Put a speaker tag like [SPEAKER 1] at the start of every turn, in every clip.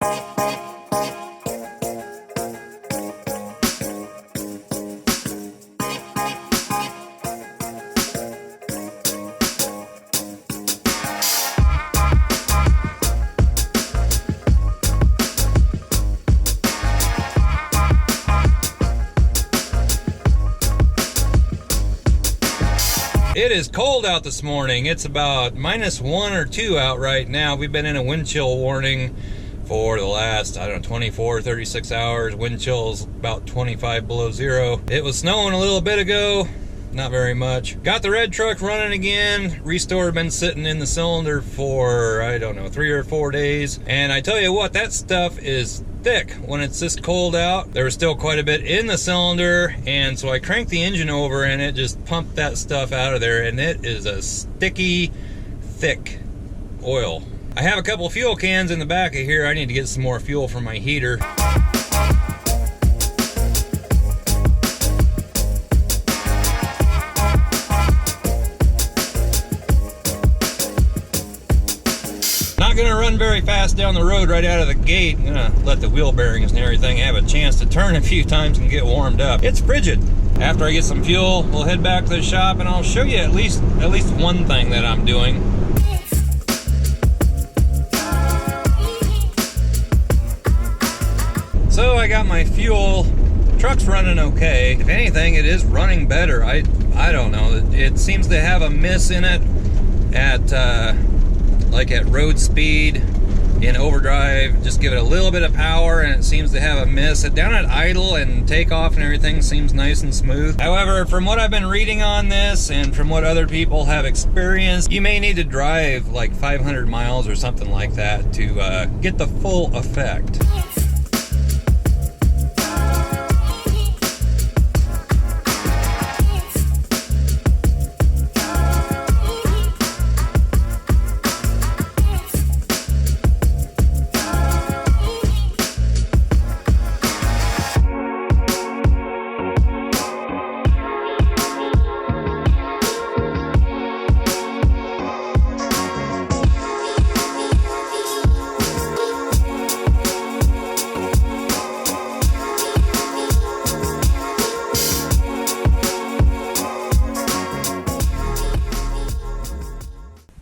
[SPEAKER 1] It is cold out this morning. It's about -1 or 2 out right now. We've been in a wind chill warning for the last, I don't know, 24, 36 hours. Wind chill's about 25 below zero. It was snowing a little bit ago, not very much. Got the red truck running again. Restore been sitting in the cylinder for, I don't know, 3 or 4 days. And I tell you what, that stuff is thick when it's this cold out. There was still quite a bit in the cylinder, and so I cranked the engine over and it just pumped that stuff out of there, and it is a sticky, thick oil. I have a couple fuel cans in the back of here. I need to get some more fuel for my heater. Gonna run very fast down the road right out of the gate. I'm gonna let the wheel bearings and everything have a chance to turn a few times and get warmed up. It's frigid. After I get some fuel, we'll head back to the shop and I'll show you at least one thing that I'm doing. So I got my fuel. Truck's running okay. If anything, it is running better. I don't know. It seems to have a miss in it at like at road speed, in overdrive. Just give it a little bit of power and it seems to have a miss. Down at idle and takeoff and everything seems nice and smooth. However, from what I've been reading on this and from what other people have experienced, you may need to drive like 500 miles or something like that to get the full effect.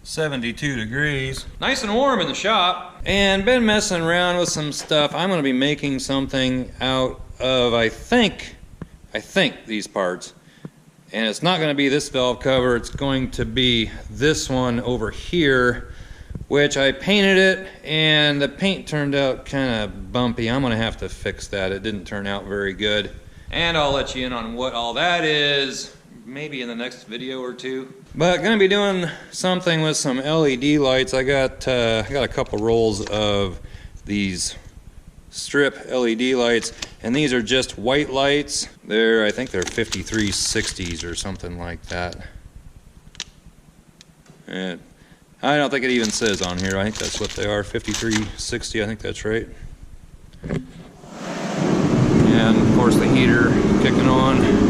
[SPEAKER 1] .72 degrees. Nice and warm in the shop. And been messing around with some stuff. I'm going to be making something out of, I think these parts. And it's not going to be this valve cover. It's going to be this one over here, which I painted it and the paint turned out kind of bumpy. I'm going to have to fix that. It didn't turn out very good. And I'll let you in on what all that is maybe in the next video or two. But gonna be doing something with some LED lights. I got a couple rolls of these strip LED lights, and these are just white lights. I think they're 5360s or something like that. And I don't think it even says on here. I think that's what they are, 5360. I think that's right. And of course the heater kicking on.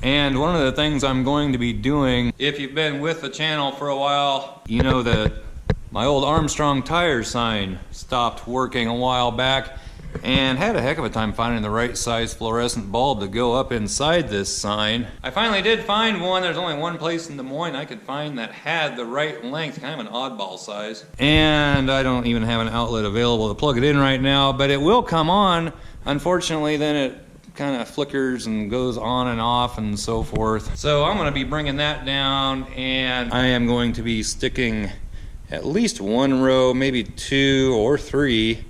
[SPEAKER 1] And one of the things I'm going to be doing, if you've been with the channel for a while, you know that my old Armstrong Tire sign stopped working a while back, and had a heck of a time finding the right size fluorescent bulb to go up inside this sign. I finally did find one. There's only one place in Des Moines I could find that had the right length, kind of an oddball size. And I don't even have an outlet available to plug it in right now, but it will come on. Unfortunately, then it kind of flickers and goes on and off and so forth. So I'm going to be bringing that down, and I am going to be sticking at least one row, maybe 2 or 3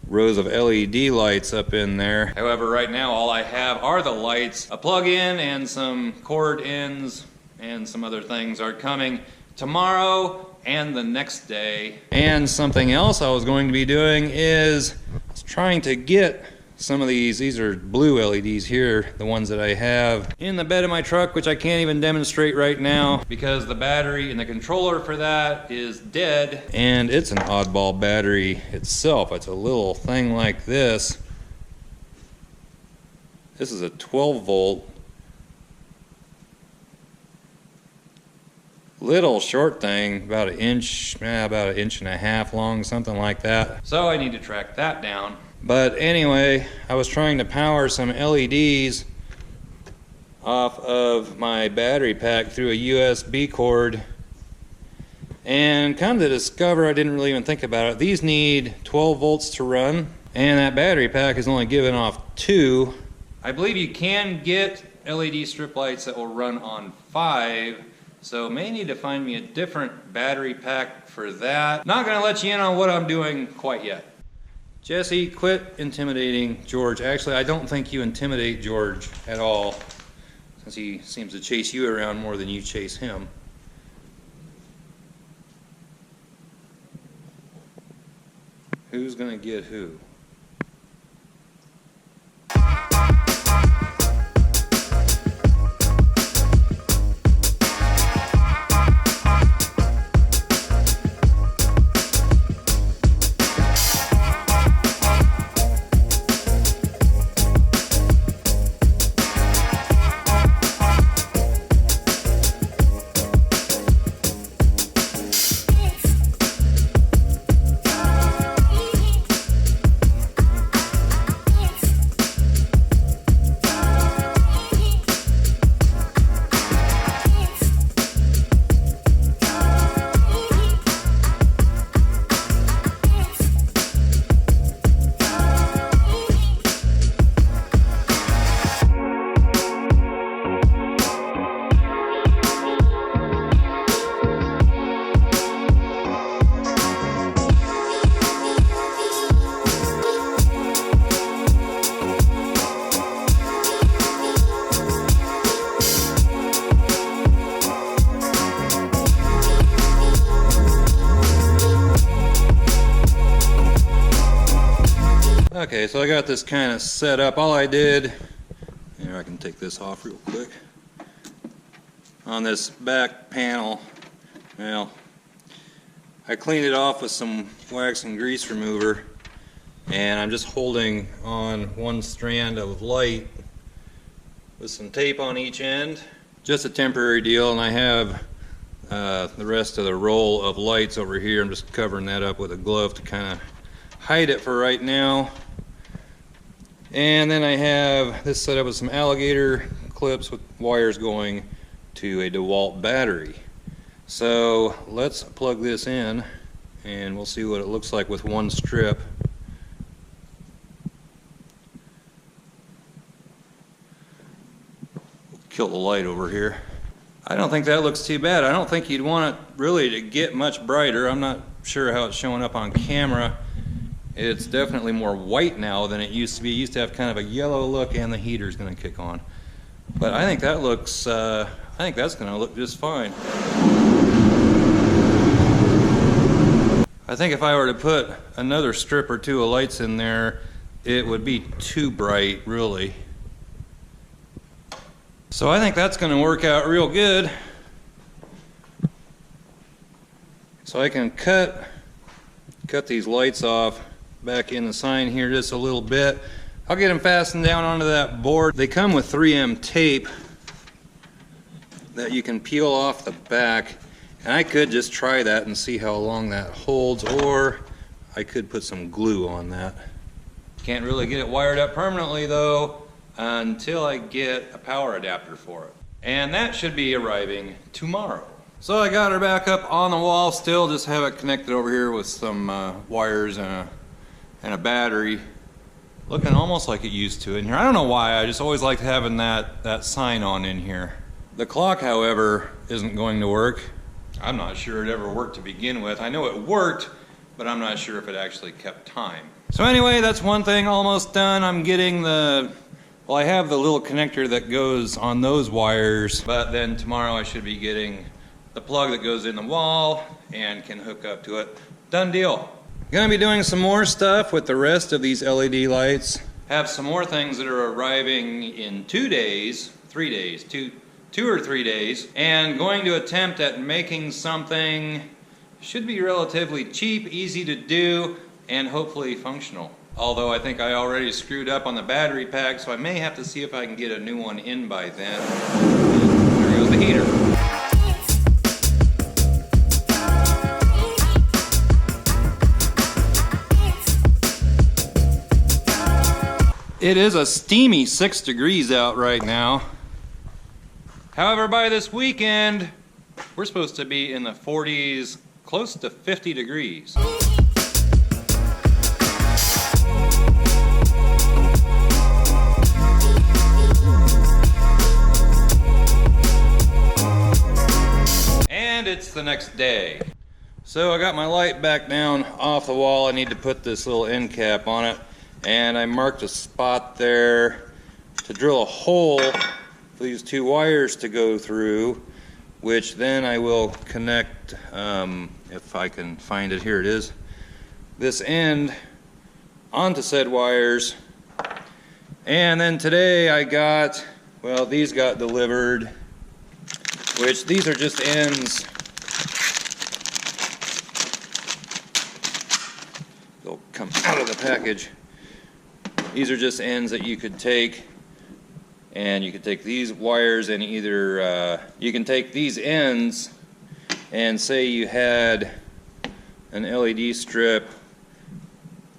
[SPEAKER 1] rows of LED lights up in there. However, right now all I have are the lights. A plug-in and some cord ends and some other things are coming tomorrow and the next day. And something else I was going to be doing is trying to get some of these are blue LEDs here, the ones that I have in the bed of my truck, which I can't even demonstrate right now because the battery and the controller for that is dead. And it's an oddball battery itself. It's a little thing like this. This is a 12 volt little short thing, about an inch and a half long, something like that. So I need to track that down. But anyway, I was trying to power some LEDs off of my battery pack through a USB cord, and come to discover, I didn't really even think about it, these need 12 volts to run, and that battery pack is only giving off 2. I believe you can get LED strip lights that will run on 5, so may need to find me a different battery pack for that. Not gonna let you in on what I'm doing quite yet. Jesse, quit intimidating George. Actually, I don't think you intimidate George at all, since he seems to chase you around more than you chase him. Who's gonna get who? Okay, so I got this kind of set up. All I did, here I can take this off real quick. On this back panel, well, I cleaned it off with some wax and grease remover, and I'm just holding on one strand of light with some tape on each end. Just a temporary deal, and I have the rest of the roll of lights over here. I'm just covering that up with a glove to kind of hide it for right now. And then I have this set up with some alligator clips with wires going to a DeWalt battery. So let's plug this in and we'll see what it looks like with one strip. Kill the light over here. I don't think that looks too bad. I don't think you'd want it really to get much brighter. I'm not sure how it's showing up on camera. It's definitely more white now than it used to be. It used to have kind of a yellow look, and the heater's going to kick on. But I think that looks, I think that's going to look just fine. I think if I were to put another strip or two of lights in there, it would be too bright, really. So I think that's going to work out real good. So I can cut these lights off back in the sign here just a little bit. I'll get them fastened down onto that board. They come with 3M tape that you can peel off the back, and I could just try that and see how long that holds, or I could put some glue on that. Can't really get it wired up permanently though until I get a power adapter for it, and that should be arriving tomorrow. So I got her back up on the wall still, just have it connected over here with some wires and a battery. Looking almost like it used to in here. I don't know why, I just always liked having that sign on in here. The clock, however, isn't going to work. I'm not sure it ever worked to begin with. I know it worked, but I'm not sure if it actually kept time. So anyway, that's one thing almost done. I'm getting well, I have the little connector that goes on those wires, but then tomorrow I should be getting the plug that goes in the wall and can hook up to it. Done deal. Gonna be doing some more stuff with the rest of these LED lights. Have some more things that are arriving in 2 days, 3 days, two or 3 days, and going to attempt at making something should be relatively cheap, easy to do, and hopefully functional. Although I think I already screwed up on the battery pack, so I may have to see if I can get a new one in by then. There goes the heater. It is a steamy 6 degrees out right now. However, by this weekend, we're supposed to be in the 40s, close to 50 degrees. And it's the next day. So I got my light back down off the wall. I need to put this little end cap on it. And I marked a spot there to drill a hole for these 2 wires to go through, which then I will connect, if I can find it, here it is, this end onto said wires. And then today I got, well, these got delivered, which these are just ends. They'll come out of the package. These are just ends that you could take, and you could take these wires and either, you can take these ends and say you had an LED strip,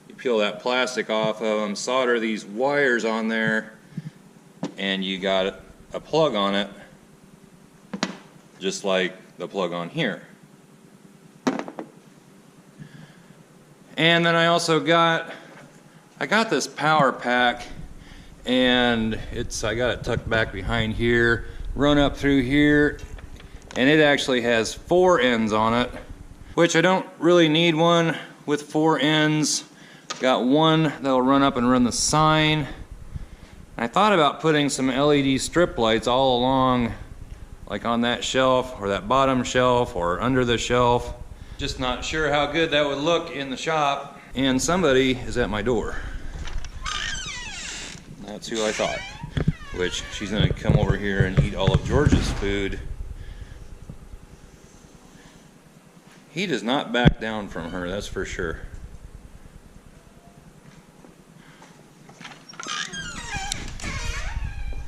[SPEAKER 1] you peel that plastic off of them, solder these wires on there, and you got a plug on it, just like the plug on here. And then I also got this power pack, and I got it tucked back behind here, run up through here, and it actually has 4 ends on it, which I don't really need one with 4 ends. Got one that'll run up and run the sign. I thought about putting some LED strip lights all along, like on that shelf or that bottom shelf or under the shelf. Just not sure how good that would look in the shop. And somebody is at my door. That's who I thought. Which, she's gonna come over here and eat all of George's food. He does not back down from her, that's for sure.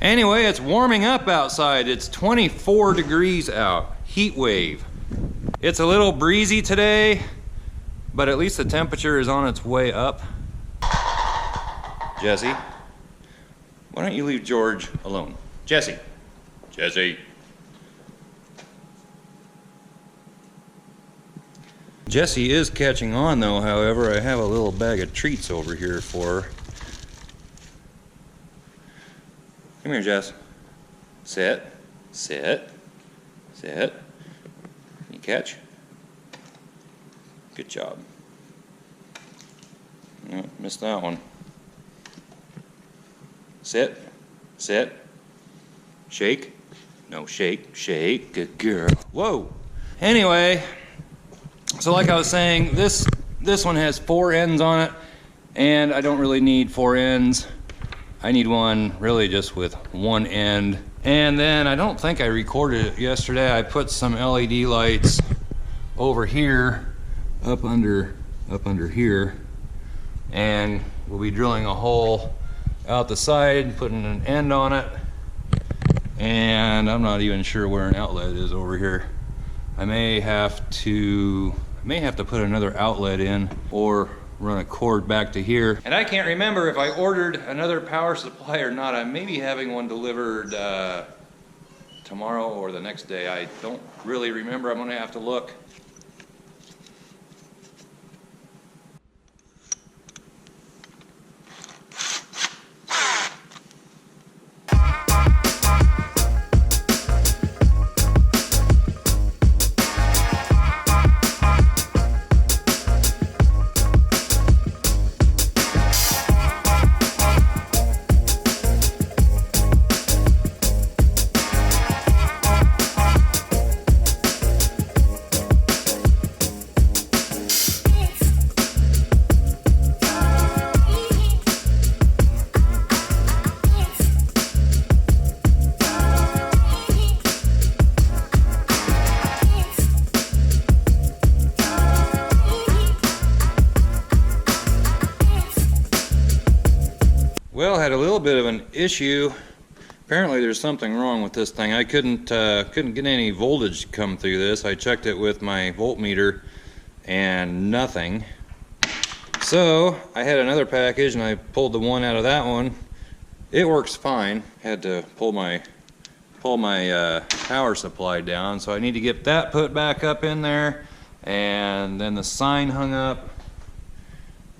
[SPEAKER 1] Anyway, it's warming up outside. It's 24 degrees out. Heat wave. It's a little breezy today, but at least the temperature is on its way up. Jesse, why don't you leave George alone? Jesse. Jesse. Jesse is catching on though, however. I have a little bag of treats over here for her. Come here, Jess. Sit. Sit. Sit. You catch? Good job. No, missed that one. Sit. Sit. Shake. No, shake. Shake. Good girl. Whoa. Anyway, so like I was saying, this one has 4 ends on it, and I don't really need 4 ends. I need one really just with 1 end. And then I don't think I recorded it yesterday. I put some LED lights over here, up under here, and we'll be drilling a hole out the side, putting an end on it, and I'm not even sure where an outlet is over here. I may have to put another outlet in or run a cord back to here. And I can't remember if I ordered another power supply or not. I may be having one delivered tomorrow or the next day. I don't really remember. I'm gonna have to look. Well, had a little bit of an issue. Apparently there's something wrong with this thing. I couldn't get any voltage to come through this. I checked it with my voltmeter and nothing. So I had another package and I pulled the one out of that one it works fine. Had to pull my power supply down, so I need to get that put back up in there, and then the sign hung up.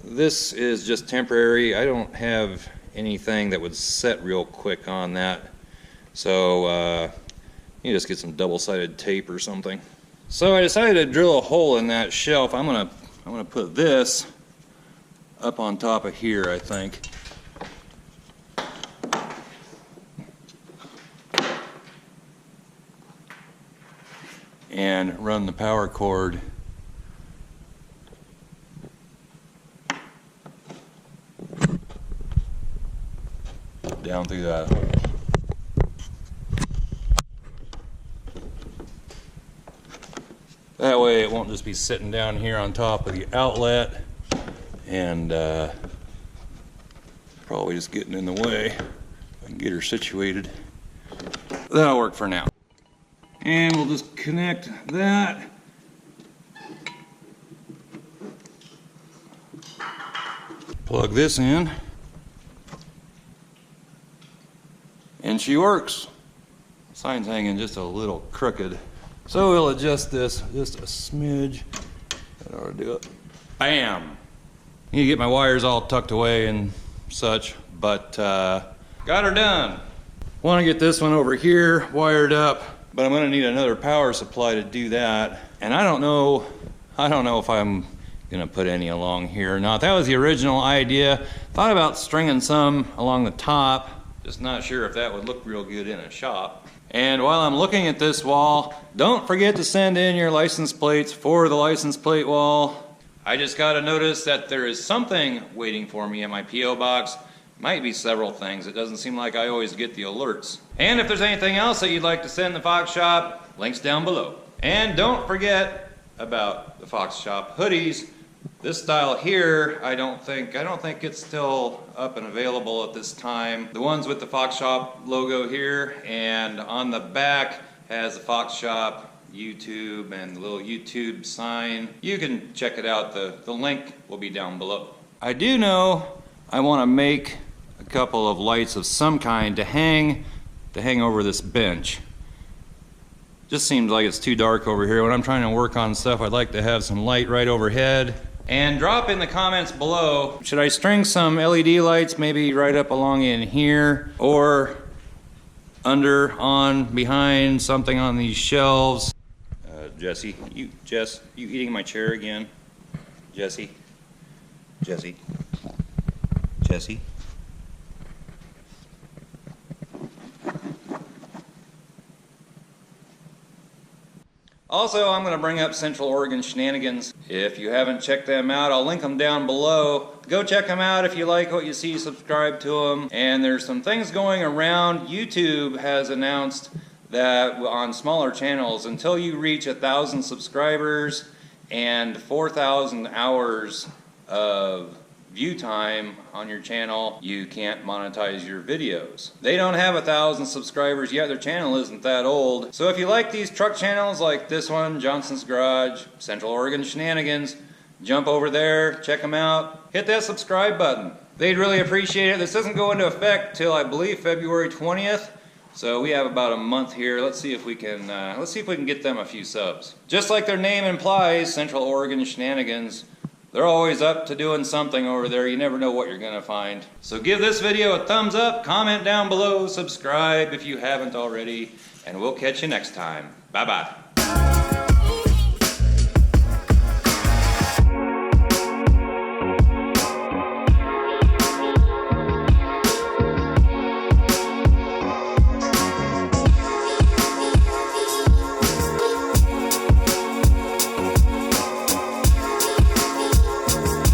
[SPEAKER 1] This is just temporary. I don't have anything that would set real quick on that, so you just get some double-sided tape or something. So I decided to drill a hole in that shelf. I'm gonna put this up on top of here, I think. And run the power cord down through that hole. That way it won't just be sitting down here on top of the outlet and probably just getting in the way. If I can get her situated. That'll work for now. And we'll just connect that. Plug this in. And she works. Sign's hanging just a little crooked. So we'll adjust this just a smidge. That ought to do it. Bam! Need to get my wires all tucked away and such, but got her done. Want to get this one over here wired up, but I'm going to need another power supply to do that. And I don't know if I'm going to put any along here or not. That was the original idea. Thought about stringing some along the top. Just not sure if that would look real good in a shop. And while I'm looking at this wall, don't forget to send in your license plates for the license plate wall. I just got to notice that there is something waiting for me in my P.O. box. Might be several things. It doesn't seem like I always get the alerts. And if there's anything else that you'd like to send the Fox Shop, links down below. And don't forget about the Fox Shop hoodies. This style here, I don't think it's still up and available at this time. The ones with the Fox Shop logo here, and on the back has the Fox Shop YouTube and the little YouTube sign. You can check it out. The link will be down below. I do know I want to make a couple of lights of some kind to hang over this bench. Just seems like it's too dark over here. When I'm trying to work on stuff, I'd like to have some light right overhead. And drop in the comments below, should I string some LED lights maybe right up along in here, or under, on, behind, something on these shelves? Jess, you eating my chair again? Jesse. Also, I'm going to bring up Central Oregon Shenanigans. If you haven't checked them out, I'll link them down below. Go check them out if you like what you see, subscribe to them. And there's some things going around. YouTube has announced that on smaller channels, until you reach 1,000 subscribers and 4,000 hours of view time on your channel, you can't monetize your videos. They don't have 1,000 subscribers yet. Their channel isn't that old. So if you like these truck channels like this one, Johnson's Garage, Central Oregon Shenanigans, jump over there, check them out, hit that subscribe button. They'd really appreciate it. This doesn't go into effect till I believe February 20th. So we have about a month here. Let's see if we can get them a few subs. Just like their name implies, Central Oregon Shenanigans, they're always up to doing something over there. You never know what you're gonna find. So give this video a thumbs up, comment down below, subscribe if you haven't already, and we'll catch you next time. Bye-bye.